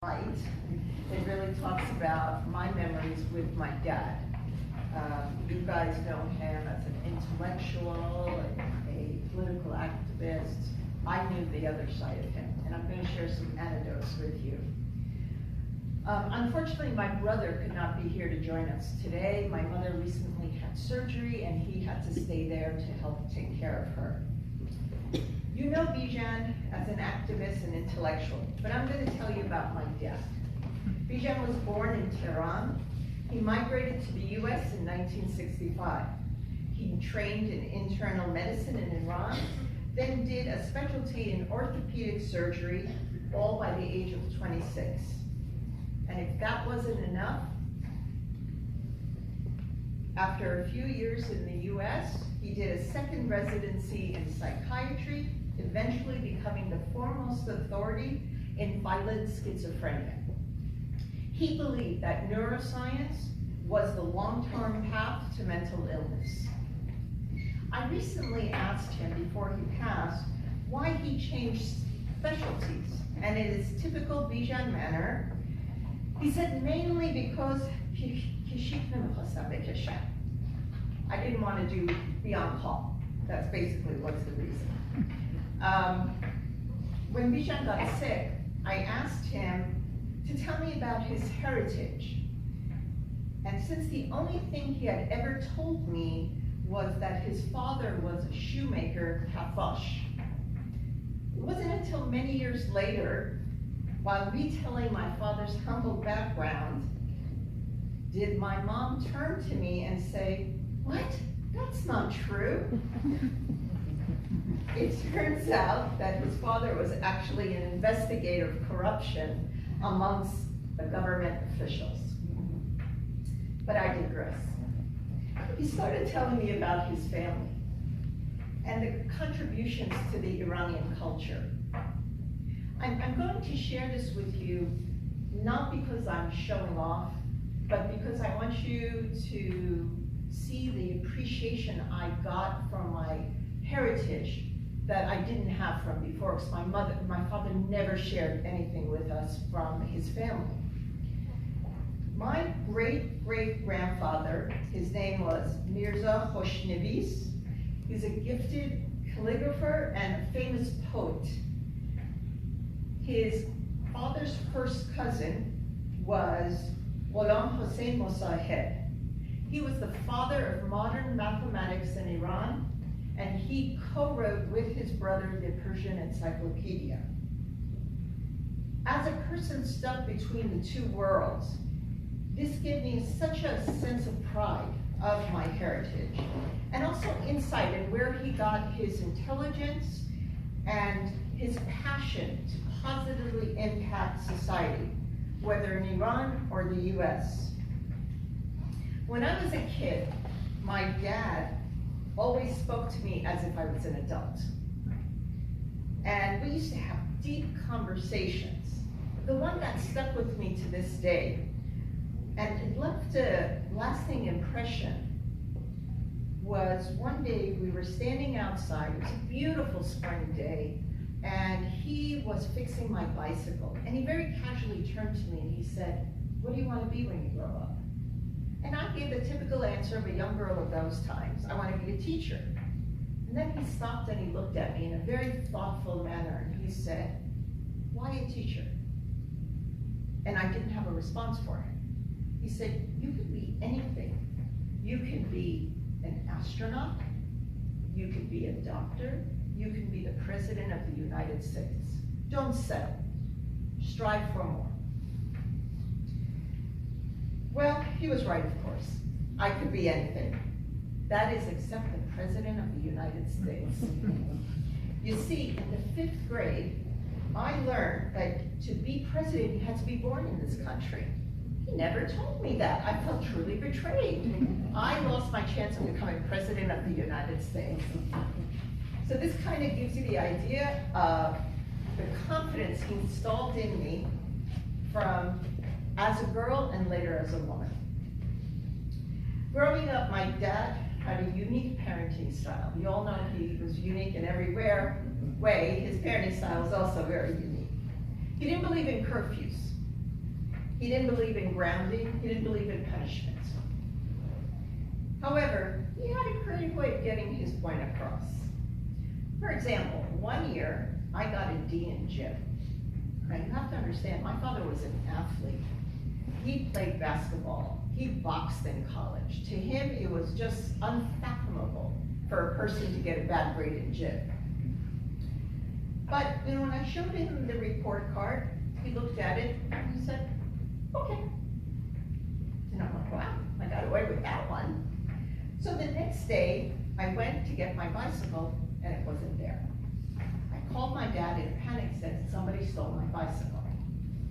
Light. It really talks about my memories with my dad. You guys know him as an intellectual, a political activist. I knew the other side of him, and I'm going to share some anecdotes with you. Unfortunately, my brother could not be here to join us today. My mother recently had surgery, and he had to stay there to help take care of her. You know Bizhan as an activist and intellectual, but I'm going to tell you about my dad. Bizhan was born in Tehran. He migrated to the US in 1965. He trained in internal medicine in Iran, then did a specialty in orthopedic surgery, all by the age of 26. And if that wasn't enough, after a few years in the US, he did a second residency in psychiatry, eventually becoming the foremost authority in violent schizophrenia. He believed that neuroscience was the long-term path to mental illness. I recently asked him before he passed why he changed specialties, and in his typical Bizhan manner, he said mainly because I didn't want to be on call. That's basically what's the reason. When Bizhan got sick, I asked him to tell me about his heritage. And since the only thing he had ever told me was that his father was a shoemaker, kafosh, it wasn't until many years later, while retelling my father's humble background, did my mom turn to me and say, "What? That's not true." It turns out that his father was actually an investigator of corruption amongst the government officials. But I digress. He started telling me about his family and the contributions to the Iranian culture. I'm going to share this with you, not because I'm showing off, but because I want you to see the appreciation I got from my heritage that I didn't have from before, because my father never shared anything with us from his family. My great-great-grandfather, his name was Mirza Khoshnevis. He's a gifted calligrapher and a famous poet. His father's first cousin was Ghulam Mosaheb. He was the father of modern mathematics in Iran, and he co-wrote with his brother the Persian Encyclopedia. As a person stuck between the two worlds, this gave me such a sense of pride of my heritage, and also insight in where he got his intelligence and his passion to positively impact society, whether in Iran or the US. When I was a kid, my dad always spoke to me as if I was an adult. And we used to have deep conversations. The one that stuck with me to this day, and it left a lasting impression, was one day we were standing outside. It was a beautiful spring day, and he was fixing my bicycle. And he very casually turned to me and he said, "What do you want to be when you grow up?" And I gave the typical answer of a young girl of those times: "I want to be a teacher." And then he stopped and he looked at me in a very thoughtful manner, and he said, "Why a teacher?" And I didn't have a response for him. He said, "You could be anything. You could be an astronaut, you could be a doctor, you can be the President of the United States. Don't settle. Strive for more." Well, he was right, of course. I could be anything. That is, except the President of the United States. You see, in the 5th grade, I learned that to be president, you had to be born in this country. He never told me that. I felt truly betrayed. I lost my chance of becoming President of the United States. So this kind of gives you the idea of the confidence he installed in me from as a girl and later as a woman. Growing up, my dad had a unique parenting style. You all know he was unique in every way. His parenting style was also very unique. He didn't believe in curfews. He didn't believe in grounding. He didn't believe in punishment. However, he had a creative way of getting his point across. For example, one year, I got a D in gym. Now, you have to understand, my father was an athlete. He played basketball. He boxed in college. To him, it was just unfathomable for a person to get a bad grade in gym. But when I showed him the report card, he looked at it and he said, okay. And I'm like, wow, I got away with that one. So the next day, I went to get my bicycle and it wasn't there. I called my dad in a panic, said, somebody stole my bicycle.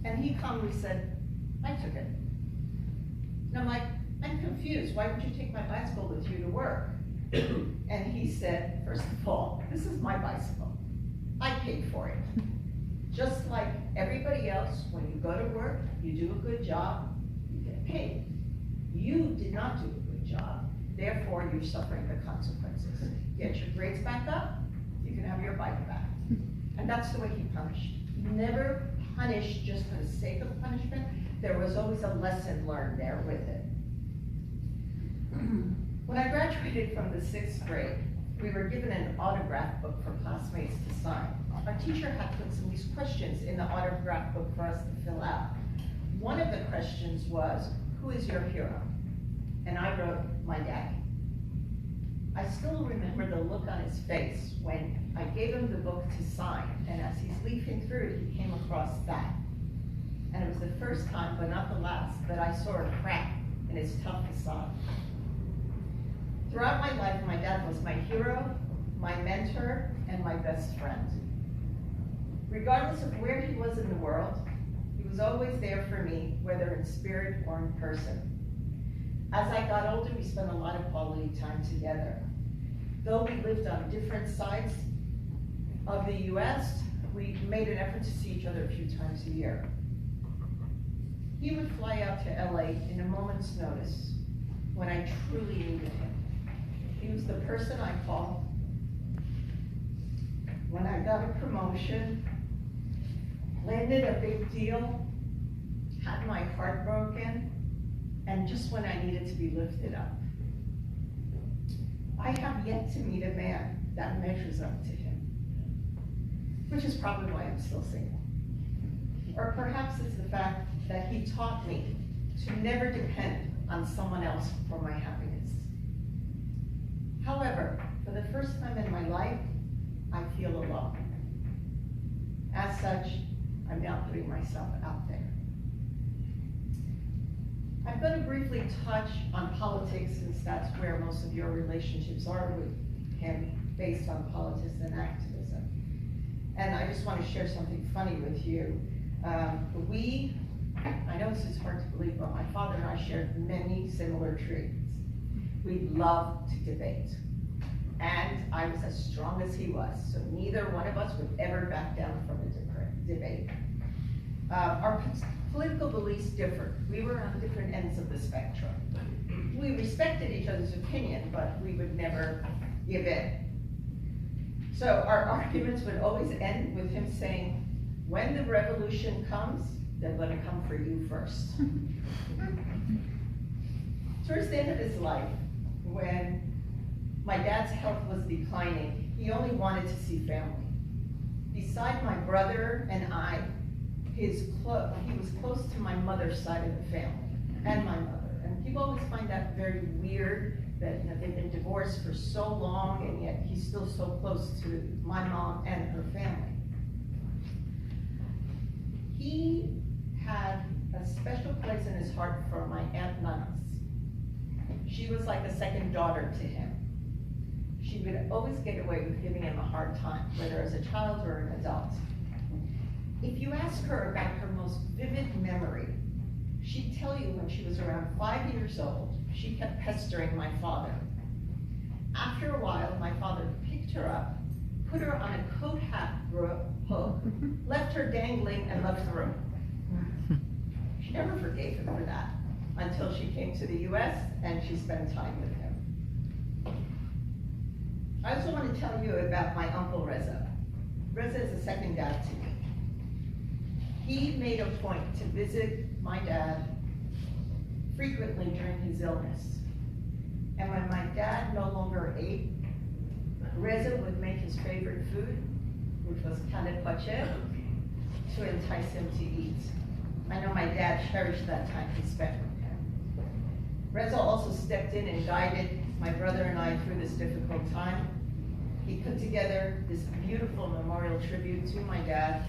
And he calmly said, I took it. And I'm like, I'm confused. Why would you take my bicycle with you to work? And he said, first of all, this is my bicycle. I paid for it. Just like everybody else, when you go to work, you do a good job, you get paid. You did not do a good job, therefore you're suffering the consequences. Get your grades back up, you can have your bike back. And that's the way he punished. He never punished just for the sake of punishment. There was always a lesson learned there with it. When I graduated from the 6th grade, we were given an autograph book for classmates to sign. Our teacher had put some of these questions in the autograph book for us to fill out. One of the questions was, who is your hero? And I wrote, my daddy. I still remember the look on his face when I gave him the book to sign, and as he's leafing through it, he came across that. And it was the first time, but not the last, that I saw a crack in his tough facade. Throughout my life, my dad was my hero, my mentor, and my best friend. Regardless of where he was in the world, he was always there for me, whether in spirit or in person. As I got older, we spent a lot of quality time together. Though we lived on different sides of the US, we made an effort to see each other a few times a year. He would fly out to LA in a moment's notice when I truly needed him. He was the person I called when I got a promotion, landed a big deal, had my heart broken, and just when I needed to be lifted up. I have yet to meet a man that measures up to him, which is probably why I'm still single. Or perhaps it's the fact that he taught me to never depend on someone else for my happiness. However, for the first time in my life, I feel alone. As such, I'm now putting myself out there. I'm going to briefly touch on politics, since that's where most of your relationships are with him, based on politics and activism. And I just want to share something funny with you. I know this is hard to believe, but my father and I shared many similar traits. We loved to debate. And I was as strong as he was, so neither one of us would ever back down from a debate. Our political beliefs differed. We were on different ends of the spectrum. We respected each other's opinion, but we would never give in. So our arguments would always end with him saying, when the revolution comes, they're going to come for you first. Towards the end of his life, when my dad's health was declining, he only wanted to see family. Beside my brother and I, he was close to my mother's side of the family, and my mother. And people always find that very weird, that they've been divorced for so long, and yet he's still so close to my mom and her family. He had a special place in his heart for my Aunt Nuns. She was like a second daughter to him. She would always get away with giving him a hard time, whether as a child or an adult. If you ask her about her most vivid memory, she'd tell you when she was around 5 years old, she kept pestering my father. After a while, my father picked her up, put her on a coat hat hook, left her dangling, and left the room. She never forgave him for that until she came to the US and she spent time with him. I also want to tell you about my Uncle Reza. Reza is a second dad to me. he made a point to visit my dad frequently during his illness. And when my dad no longer ate, Reza would make his favorite food, which was Mosaheb, to entice him to eat. I know my dad cherished that time he spent with him. Reza also stepped in and guided my brother and I through this difficult time. He put together this beautiful memorial tribute to my dad,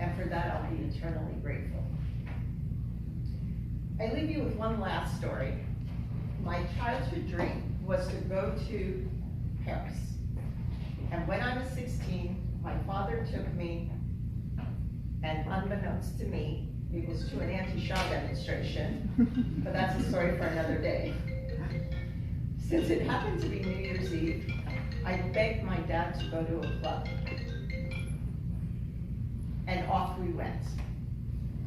and for that I'll be eternally grateful. I leave you with one last story. My childhood dream was to go to Paris. And when I was 16, my father took me, and unbeknownst to me, it was to an anti-Shah demonstration, but that's a story for another day. Since it happened to be New Year's Eve, I begged my dad to go to a club. And off we went.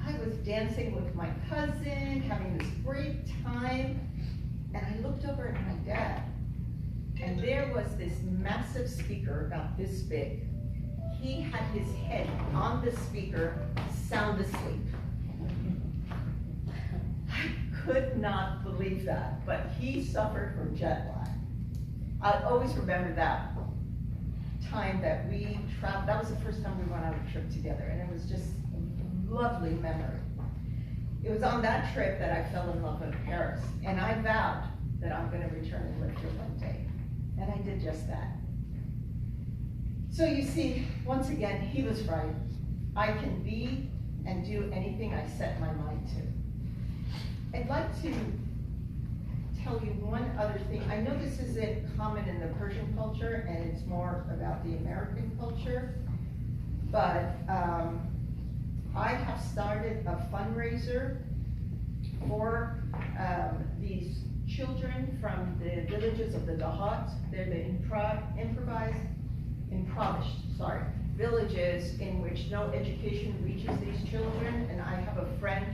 I was dancing with my cousin, having this great time, and I looked over at my dad, and there was this massive speaker about this big. He had his head on the speaker, sound asleep. I could not believe that, but he suffered from jet lag. I'll always remember that time that we traveled. That was the first time we went on a trip together, and it was just a lovely memory. It was on that trip that I fell in love with Paris, and I vowed that I'm going to return and live here one day, and I did just that. So you see, once again, he was right. I can be and do anything I set my mind to. I'd like to tell you one other thing. I know this isn't common in the Persian culture, and it's more about the American culture, but I have started a fundraiser for these children from the villages of the Dahat. They're the impoverished villages in which no education reaches these children. And I have a friend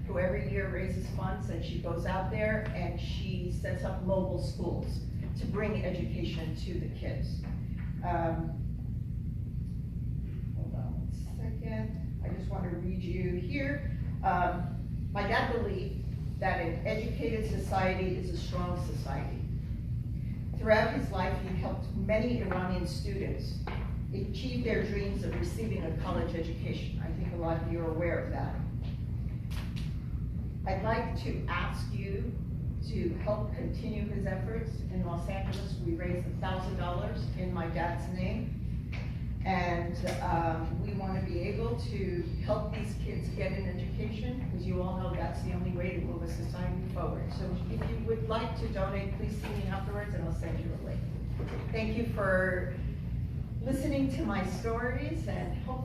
who every year raises funds, and she goes out there and she sets up mobile schools to bring education to the kids. Hold on one second. I just want to read you here. My dad believed that an educated society is a strong society. Throughout his life, he helped many Iranian students achieve their dreams of receiving a college education. I think a lot of you are aware of that. I'd like to ask you to help continue his efforts. In Los Angeles, we raised $1,000 in my dad's name. And we want to be able to help these kids get an education, because you all know that's the only way to move a society forward. So if you would like to donate, please see me afterwards and I'll send you a link. Thank you for listening to my stories, and hopefully